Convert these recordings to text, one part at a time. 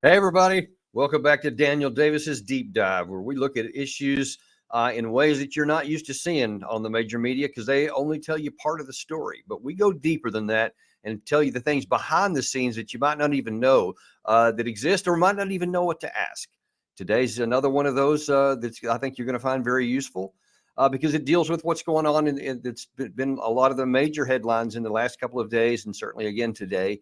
Hey, everybody. Welcome back to Daniel Davis's Deep Dive, where we look at issues in ways that you're not used to seeing on the major media because they only tell you part of the story. But we go deeper than that and tell you the things behind the scenes that you might not even know that exist or might not even know what to ask. Today's another one of those that I think you're going to find very useful because it deals with what's going on. And it's been a lot of the major headlines in the last couple of days and certainly again today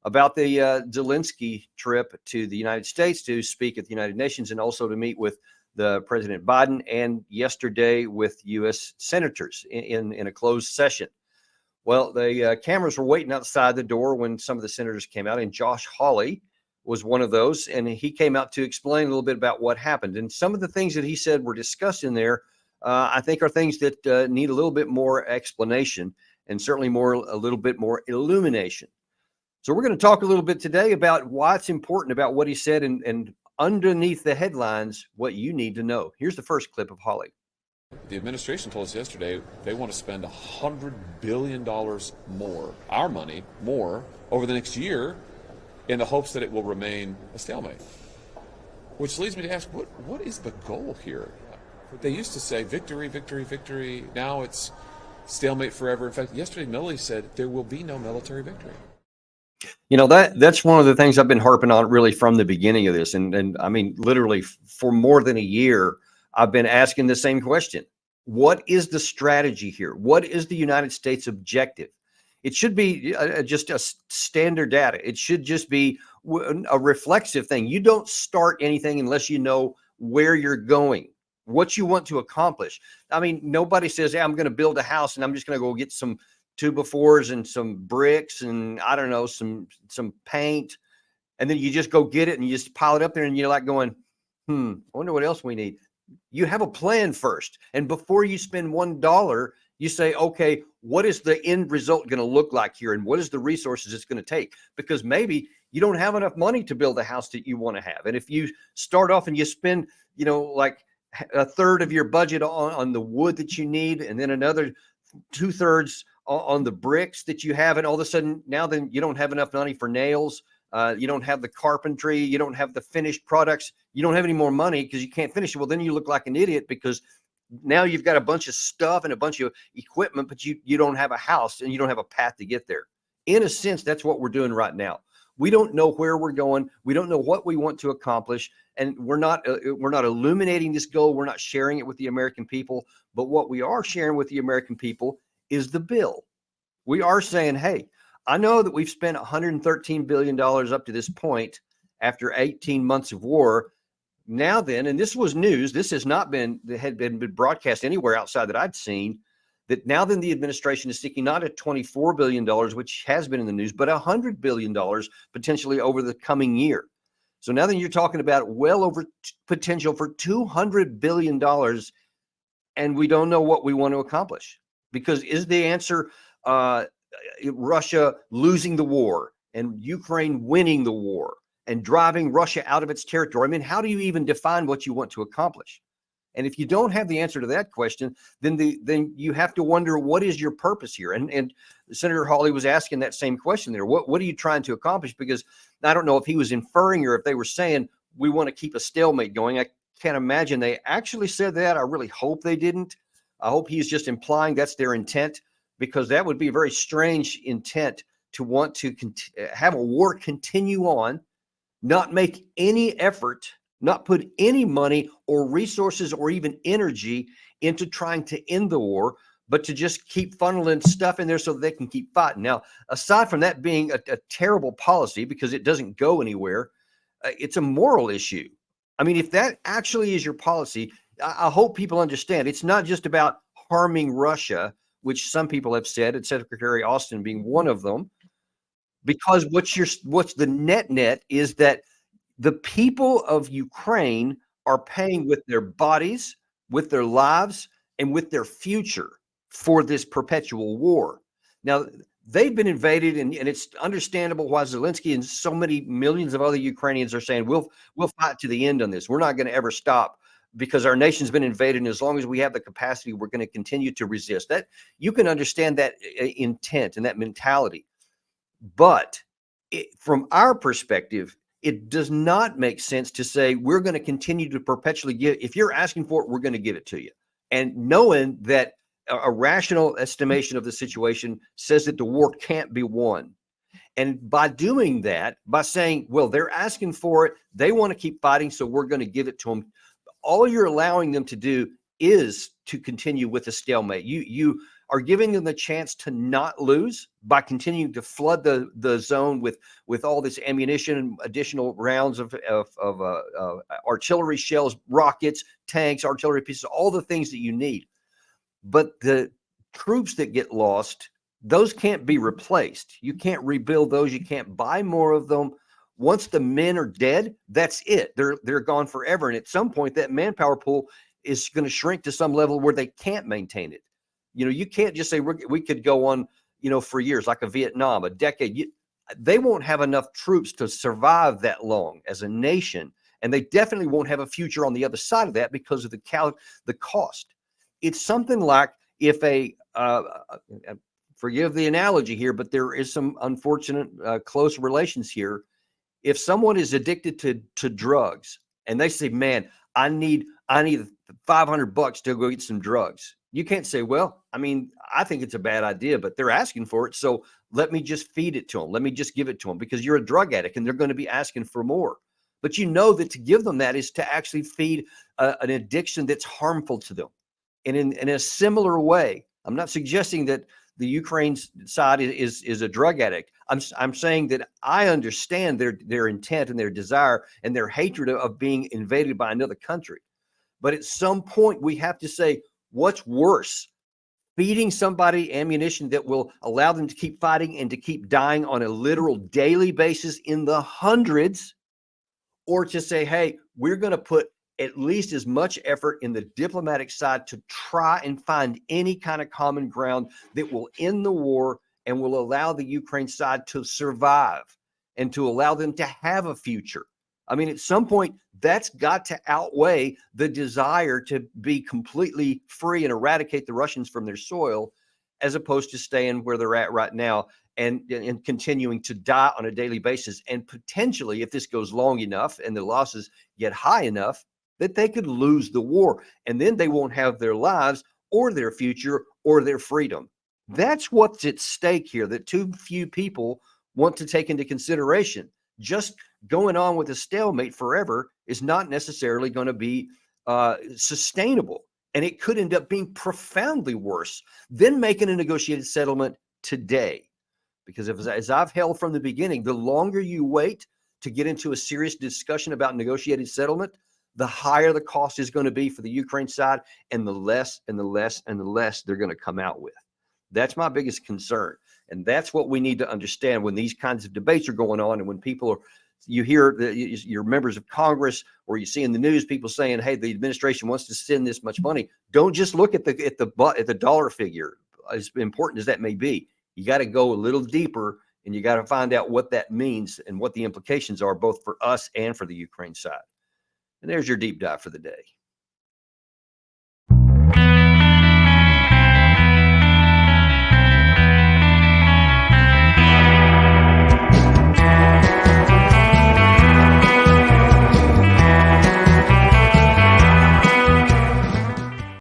about the Zelensky trip to the United States to speak at the United Nations and also to meet with the President Biden and yesterday with U.S. senators in a closed session. Well, the cameras were waiting outside the door when some of the senators came out, and Josh Hawley was one of those, and he came out to explain a little bit about what happened. And some of the things that he said were discussed in there, I think, are things that need a little bit more explanation and certainly a little bit more illumination. So we're going to talk a little bit today about why it's important about what he said and underneath the headlines, what you need to know. Here's the first clip of Hawley. The administration told us yesterday they want to spend $100 billion more, our money, more, over the next year in the hopes that it will remain a stalemate. Which leads me to ask, what is the goal here? They used to say victory, victory, victory. Now it's stalemate forever. In fact, yesterday Milley said there will be no military victory. You know, that's one of the things I've been harping on really from the beginning of this. And I mean, literally for more than a year, I've been asking the same question. What is the strategy here? What is the United States objective? It should be just a standard data. It should just be a reflexive thing. You don't start anything unless you know where you're going, what you want to accomplish. I mean, nobody says, hey, I'm going to build a house and I'm just going to go get some 2x4s and some bricks and I don't know, some paint. And then you just go get it and you just pile it up there and you're like going, I wonder what else we need. You have a plan first. And before you spend $1, you say, okay, what is the end result going to look like here? And what is the resources it's going to take? Because maybe you don't have enough money to build the house that you want to have. And if you start off and you spend, like a third of your budget on the wood that you need, and then another 2/3 on the bricks that you have, and all of a sudden now then you don't have enough money for nails, you don't have the carpentry, you don't have the finished products, you don't have any more money because you can't finish it. Well, then you look like an idiot because now you've got a bunch of stuff and a bunch of equipment, but you don't have a house and you don't have a path to get there. In a sense, that's what we're doing right now. We don't know where we're going. We don't know what we want to accomplish, and we're not illuminating this goal. We're not sharing it with the American people. But what we are sharing with the American people is the bill. We are saying, hey, I know that we've spent $113 billion up to this point after 18 months of war. Now then, and this was news, this had been broadcast anywhere outside that I'd seen, that now then the administration is seeking not at $24 billion, which has been in the news, but $100 billion potentially over the coming year. So now then you're talking about well over potential for $200 billion, and we don't know what we want to accomplish. Because is the answer Russia losing the war and Ukraine winning the war and driving Russia out of its territory? I mean, how do you even define what you want to accomplish? And if you don't have the answer to that question, then you have to wonder, what is your purpose here? And Senator Hawley was asking that same question there. What are you trying to accomplish? Because I don't know if he was inferring or if they were saying, we want to keep a stalemate going. I can't imagine they actually said that. I really hope they didn't. I hope he's just implying that's their intent, because that would be a very strange intent to want to have a war continue on, not make any effort, not put any money or resources or even energy into trying to end the war, but to just keep funneling stuff in there so that they can keep fighting. Now, aside from that being a terrible policy because it doesn't go anywhere, it's a moral issue. I mean, if that actually is your policy, I hope people understand it's not just about harming Russia, which some people have said, and Secretary Austin being one of them, because what's the net is that the people of Ukraine are paying with their bodies, with their lives, and with their future for this perpetual war. Now, they've been invaded, and it's understandable why Zelensky and so many millions of other Ukrainians are saying, we'll fight to the end on this. We're not going to ever stop because our nation's been invaded, and as long as we have the capacity, we're going to continue to resist. That you can understand that intent and that mentality. But from our perspective, it does not make sense to say we're going to continue to perpetually give. If you're asking for it, we're going to give it to you. And knowing that a rational estimation of the situation says that the war can't be won. And by doing that, by saying, well, they're asking for it, they want to keep fighting, so we're going to give it to them. All you're allowing them to do is to continue with the stalemate. You are giving them the chance to not lose by continuing to flood the zone with all this ammunition and additional rounds of artillery shells, rockets, tanks, artillery pieces, all the things that you need. But the troops that get lost, those can't be replaced. You can't rebuild those. You can't buy more of them. Once the men are dead, that's it. They're gone forever. And at some point, that manpower pool is going to shrink to some level where they can't maintain it. You know, you can't just say we could go on, you know, for years, like a Vietnam, a decade. They won't have enough troops to survive that long as a nation. And they definitely won't have a future on the other side of that because of the cost. It's something like if forgive the analogy here, but there is some unfortunate close relations here. If someone is addicted to drugs and they say, man, I need $500 to go get some drugs. You can't say, well, I mean, I think it's a bad idea, but they're asking for it. So let me just feed it to them. Let me just give it to them, because you're a drug addict and they're going to be asking for more. But you know that to give them that is to actually feed an addiction that's harmful to them. And in a similar way, I'm not suggesting that the Ukraine side is a drug addict. I'm saying that I understand their intent and their desire and their hatred of being invaded by another country. But at some point, we have to say, what's worse? Feeding somebody ammunition that will allow them to keep fighting and to keep dying on a literal daily basis in the hundreds, or to say, hey, we're going to put at least as much effort in the diplomatic side to try and find any kind of common ground that will end the war and will allow the Ukraine side to survive and to allow them to have a future. I mean, at some point, that's got to outweigh the desire to be completely free and eradicate the Russians from their soil, as opposed to staying where they're at right now and continuing to die on a daily basis. And potentially, if this goes long enough and the losses get high enough, that they could lose the war, and then they won't have their lives or their future or their freedom. That's what's at stake here, that too few people want to take into consideration. Just going on with a stalemate forever is not necessarily going to be sustainable. And it could end up being profoundly worse than making a negotiated settlement today. Because as I've held from the beginning, the longer you wait to get into a serious discussion about negotiated settlement, the higher the cost is going to be for the Ukraine side, and the less and the less and the less they're going to come out with. That's my biggest concern. And that's what we need to understand when these kinds of debates are going on, and when people are, you hear your members of Congress, or you see in the news people saying, hey, the administration wants to send this much money. Don't just look at the dollar figure, as important as that may be. You got to go a little deeper, and you got to find out what that means and what the implications are, both for us and for the Ukraine side. And there's your deep dive for the day.